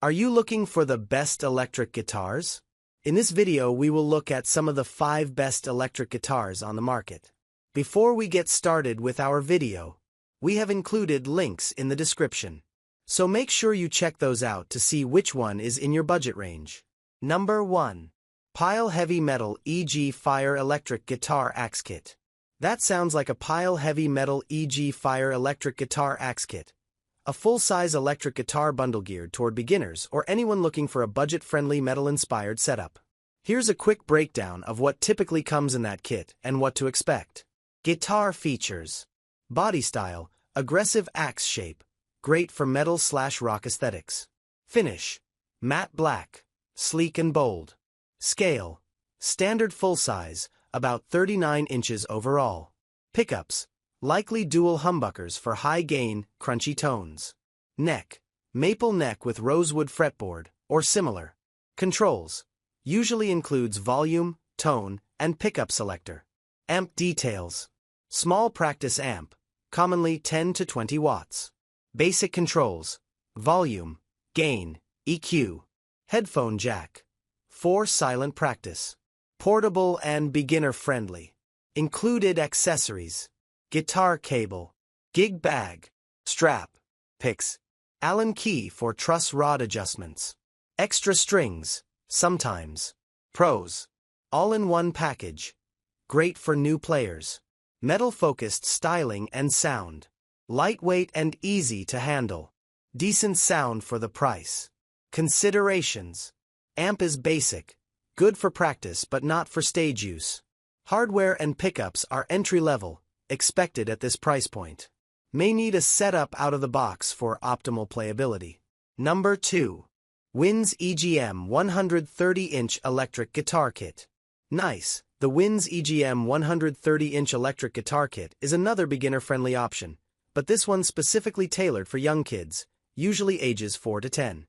Are you looking for the best electric guitars? In this video, we will look at some of the 5 best electric guitars on the market. Before we get started with our video, we have included links in the description. So make sure you check those out to see which one is in your budget range. Number 1. Pyle Heavy Metal EG Fire Electric Guitar Axe Kit. That sounds like a Pyle Heavy Metal EG Fire Electric Guitar Axe Kit. A full-size electric guitar bundle geared toward beginners or anyone looking for a budget-friendly metal-inspired setup. Here's a quick breakdown of what typically comes in that kit and what to expect. Guitar features. Body style, aggressive axe shape, great for metal/rock aesthetics. Finish, matte black, sleek and bold. Scale, standard full-size, about 39 inches overall. Pickups, likely dual humbuckers for high-gain, crunchy tones. Neck, maple neck with rosewood fretboard, or similar. Controls, usually includes volume, tone, and pickup selector. Amp details, small practice amp, commonly 10 to 20 watts. Basic controls, volume, gain, EQ. Headphone jack. 4 silent practice. Portable and beginner-friendly. Included accessories. Guitar cable, gig bag, strap, picks, Allen key for truss rod adjustments. Extra strings, sometimes. Pros. All-in-one package. Great for new players. Metal-focused styling and sound. Lightweight and easy to handle. Decent sound for the price. Considerations. Amp is basic. Good for practice but not for stage use. Hardware and pickups are entry-level, expected at this price point. May need a setup out of the box for optimal playability. Number 2. WINZZ EGM 130-inch Electric Guitar Kit. Nice. The WINZZ EGM 130-inch Electric Guitar Kit is another beginner-friendly option, but this one's specifically tailored for young kids, usually ages 4 to 10.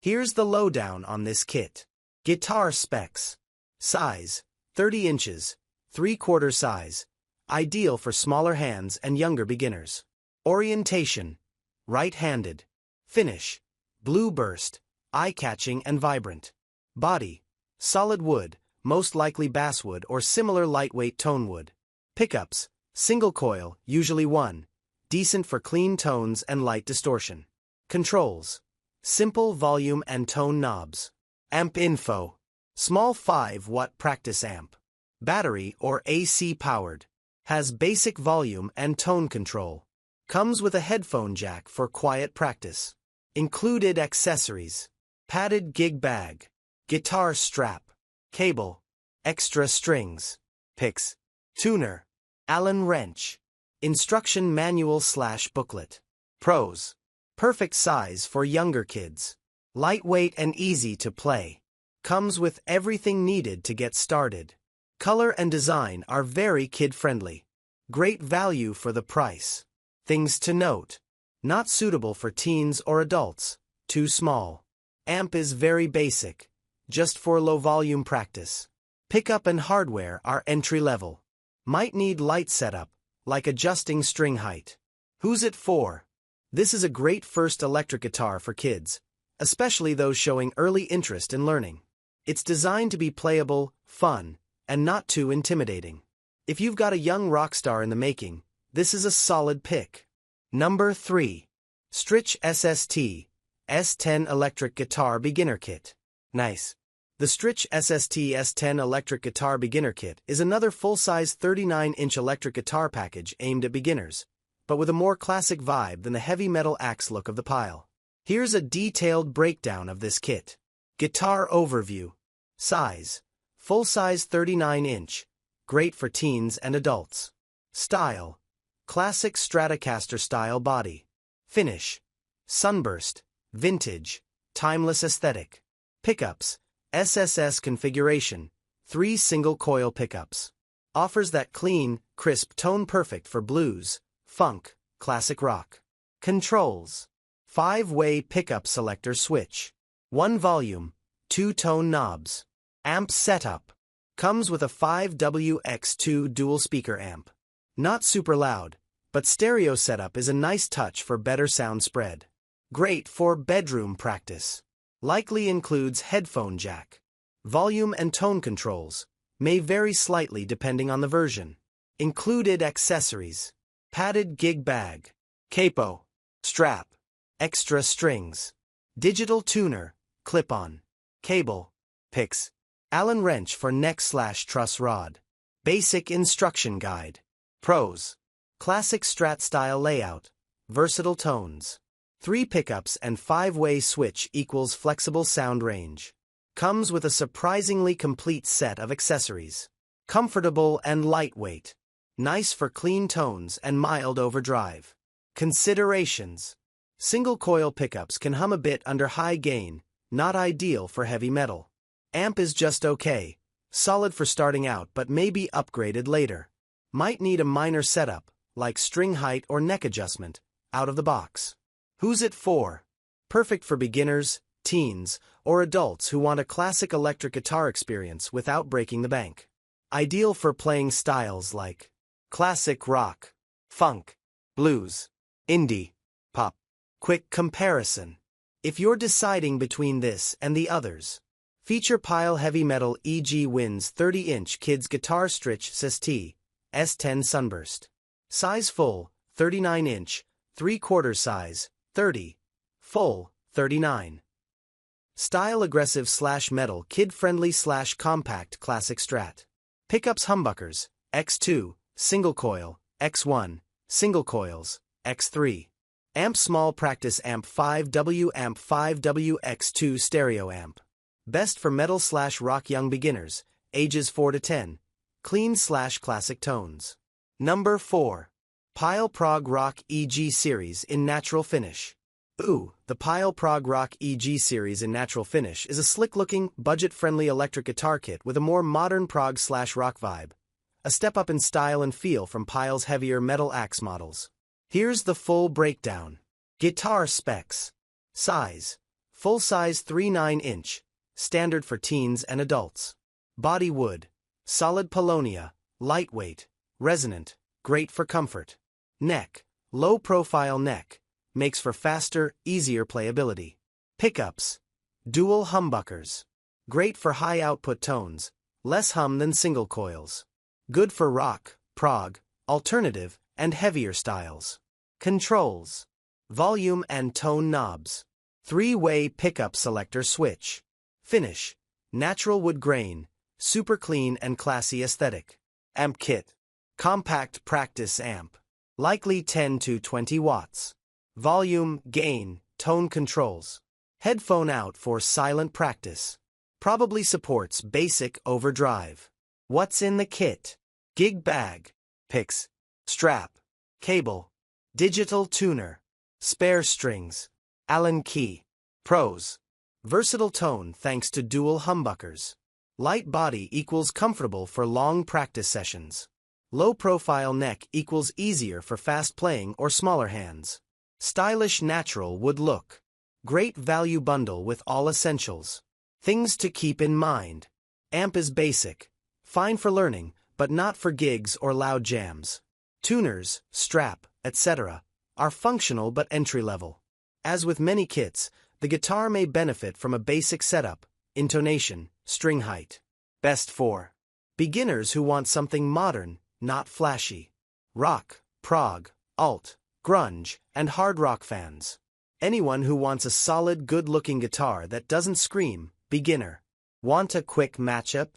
Here's the lowdown on this kit. Guitar specs. Size, 30 inches, 3/4 size. Ideal for smaller hands and younger beginners. Orientation, right-handed. Finish, blue burst, eye-catching and vibrant. Body, solid wood, most likely basswood or similar lightweight tone wood. Pickups, single coil, usually 1, decent for clean tones and light distortion. Controls, simple volume and tone knobs. Amp info, small 5-watt practice amp. Battery or AC powered. Has basic volume and tone control. Comes with a headphone jack for quiet practice. Included accessories. Padded gig bag. Guitar strap. Cable. Extra strings. Picks. Tuner. Allen wrench. Instruction manual/booklet. Pros. Perfect size for younger kids. Lightweight and easy to play. Comes with everything needed to get started. Color and design are very kid-friendly. Great value for the price. Things to note. Not suitable for teens or adults. Too small. Amp is very basic. Just for low-volume practice. Pickup and hardware are entry-level. Might need light setup, like adjusting string height. Who's it for? This is a great first electric guitar for kids, especially those showing early interest in learning. It's designed to be playable, fun, and not too intimidating. If you've got a young rock star in the making, this is a solid pick. Number 3. STRICH SST S10 Electric Guitar Beginner Kit. Nice. The STRICH SST S10 Electric Guitar Beginner Kit is another full-size 39-inch electric guitar package aimed at beginners, but with a more classic vibe than the heavy metal axe look of the Pyle. Here's a detailed breakdown of this kit. Guitar overview. Size. Full-size 39-inch. Great for teens and adults. Style. Classic Stratocaster-style body. Finish. Sunburst. Vintage. Timeless aesthetic. Pickups. SSS configuration. 3 single-coil pickups. Offers that clean, crisp tone perfect for blues, funk, classic rock. Controls. 5-way pickup selector switch. 1 volume. 2 tone knobs. Amp setup. Comes with a 5WX2 dual speaker amp. Not super loud, but stereo setup is a nice touch for better sound spread. Great for bedroom practice. Likely includes headphone jack. Volume and tone controls. May vary slightly depending on the version. Included accessories. Padded gig bag. Capo. Strap. Extra strings. Digital tuner. Clip-on. Cable. Picks. Allen wrench for neck/truss rod. Basic instruction guide. Pros. Classic Strat style layout. Versatile tones. 3 pickups and 5-way switch equals flexible sound range. Comes with a surprisingly complete set of accessories. Comfortable and lightweight. Nice for clean tones and mild overdrive. Considerations. Single coil pickups can hum a bit under high gain, not ideal for heavy metal. Amp is just okay, solid for starting out but may be upgraded later. Might need a minor setup, like string height or neck adjustment, out of the box. Who's it for? Perfect for beginners, teens, or adults who want a classic electric guitar experience without breaking the bank. Ideal for playing styles like classic rock, funk, blues, indie, pop. Quick comparison. If you're deciding between this and the others, feature Pyle heavy metal e.g. WINZZ 30-inch kids guitar STRICH ST S10 Sunburst. Size full, 39-inch, 3/4 size, 30. Full, 39. Style aggressive/metal kid-friendly/compact classic Strat. Pickups humbuckers, X2, single coil, X1, single coils, X3. Amp small practice amp 5W amp 5W X2 stereo amp. Best for metal/rock young beginners, ages 4 to 10. Clean/classic tones. Number 4. Pyle Prog Rock EG Series in natural finish. The Pyle Prog Rock EG Series in natural finish is a slick-looking, budget-friendly electric guitar kit with a more modern prog/rock vibe. A step up in style and feel from Pyle's heavier metal axe models. Here's the full breakdown. Guitar specs. Size. Full size 3/9-inch, standard for teens and adults. Body wood. Solid paulownia, lightweight, resonant, great for comfort. Neck. Low profile neck. Makes for faster, easier playability. Pickups. Dual humbuckers. Great for high output tones, less hum than single coils. Good for rock, prog, alternative, and heavier styles. Controls. Volume and tone knobs. 3-way pickup selector switch. Finish. Natural wood grain, super clean and classy aesthetic. Amp kit. Compact practice amp. Likely 10 to 20 watts. Volume, gain, tone controls. Headphone out for silent practice. Probably supports basic overdrive. What's in the kit? Gig bag. Picks. Strap. Cable. Digital tuner. Spare strings. Allen key. Pros. Versatile tone thanks to dual humbuckers. Light body equals comfortable for long practice sessions. Low profile neck equals easier for fast playing or smaller hands. Stylish natural wood look. Great value bundle with all essentials. Things to keep in mind. Amp is basic. Fine for learning, but not for gigs or loud jams. Tuners, strap, etc. are functional but entry-level. As with many kits, the guitar may benefit from a basic setup, intonation, string height. Best for beginners who want something modern, not flashy. Rock, prog, alt, grunge, and hard rock fans. Anyone who wants a solid, good-looking guitar that doesn't scream, beginner. Want a quick matchup?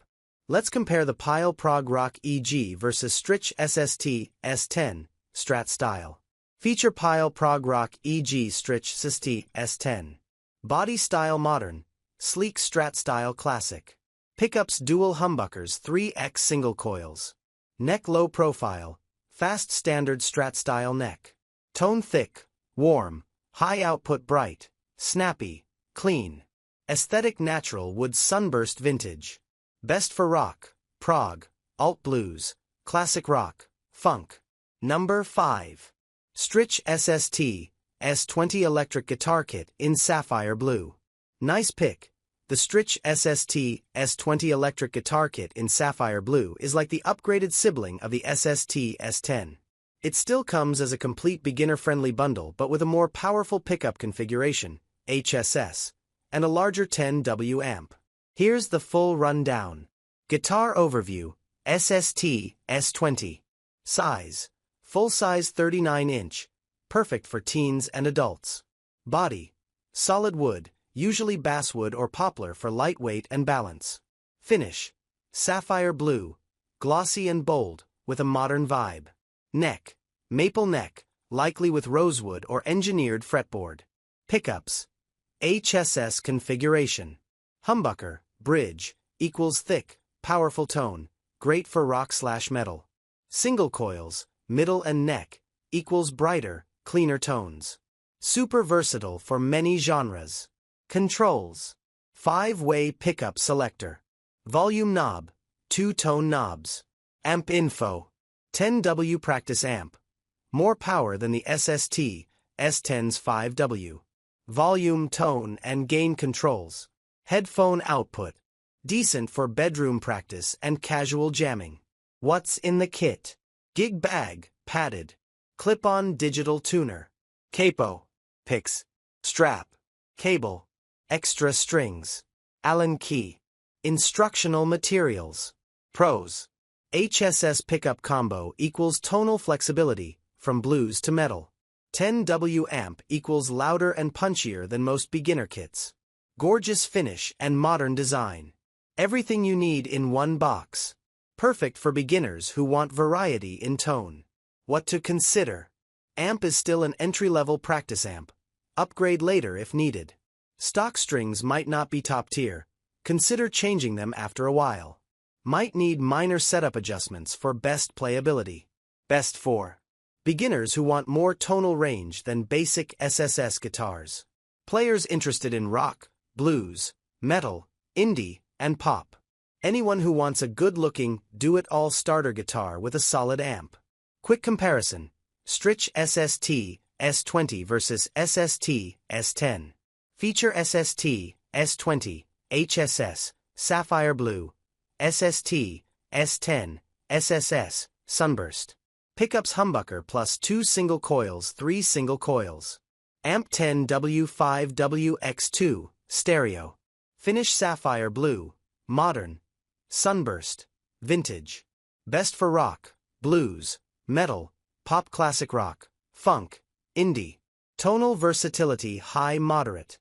Let's compare the Pyle Prog Rock EG versus STRICH SST S10, Strat style. Feature Pyle Prog Rock EG STRICH SST S10. Body style modern, sleek Strat style classic. Pickups dual humbuckers 3x single coils. Neck low profile, fast standard Strat style neck. Tone thick, warm, high output bright, snappy, clean. Aesthetic natural wood sunburst vintage. Best for rock, prog, alt blues, classic rock, funk. Number 5. STRICH SST S20 electric guitar kit in sapphire blue. Nice pick. The STRICH SST S20 electric guitar kit in sapphire blue is like the upgraded sibling of the SST S10. It still comes as a complete beginner-friendly bundle but with a more powerful pickup configuration, HSS, and a larger 10W amp. Here's the full rundown. Guitar overview, SST S20. Size, full-size 39-inch, perfect for teens and adults. Body, solid wood, usually basswood or poplar for lightweight and balance. Finish, sapphire blue, glossy and bold, with a modern vibe. Neck, maple neck, likely with rosewood or engineered fretboard. Pickups, HSS configuration. Humbucker, bridge, equals thick, powerful tone, great for rock/metal. Single coils, middle and neck, equals brighter, cleaner tones. Super versatile for many genres. Controls, 5-way pickup selector. Volume knob, 2-tone knobs. Amp info, 10W practice amp. More power than the SST S10's 5W. Volume, tone, and gain controls. Headphone output, decent for bedroom practice and casual jamming. What's in the kit? Gig bag, padded. Clip-on digital tuner. Capo. Picks. Strap. Cable. Extra strings. Allen key. Instructional materials. Pros. HSS pickup combo equals tonal flexibility, from blues to metal. 10W amp equals louder and punchier than most beginner kits. Gorgeous finish and modern design. Everything you need in one box. Perfect for beginners who want variety in tone. What to consider? Amp is still an entry-level practice amp. Upgrade later if needed. Stock strings might not be top tier. Consider changing them after a while. Might need minor setup adjustments for best playability. Best for beginners who want more tonal range than basic SSS guitars. Players interested in rock, blues, metal, indie, and pop. Anyone who wants a good-looking, do-it-all starter guitar with a solid amp. Quick comparison. STRICH SST S20 versus SST S10. Feature SST S20, HSS, Sapphire Blue, SST S10, SSS, Sunburst. Pickups humbucker plus 2 single coils, 3 single coils. Amp 10W5WX2, stereo. Finish Sapphire Blue, modern. Sunburst, vintage. Best for rock, blues, metal, pop classic rock, funk, indie. Tonal versatility high moderate.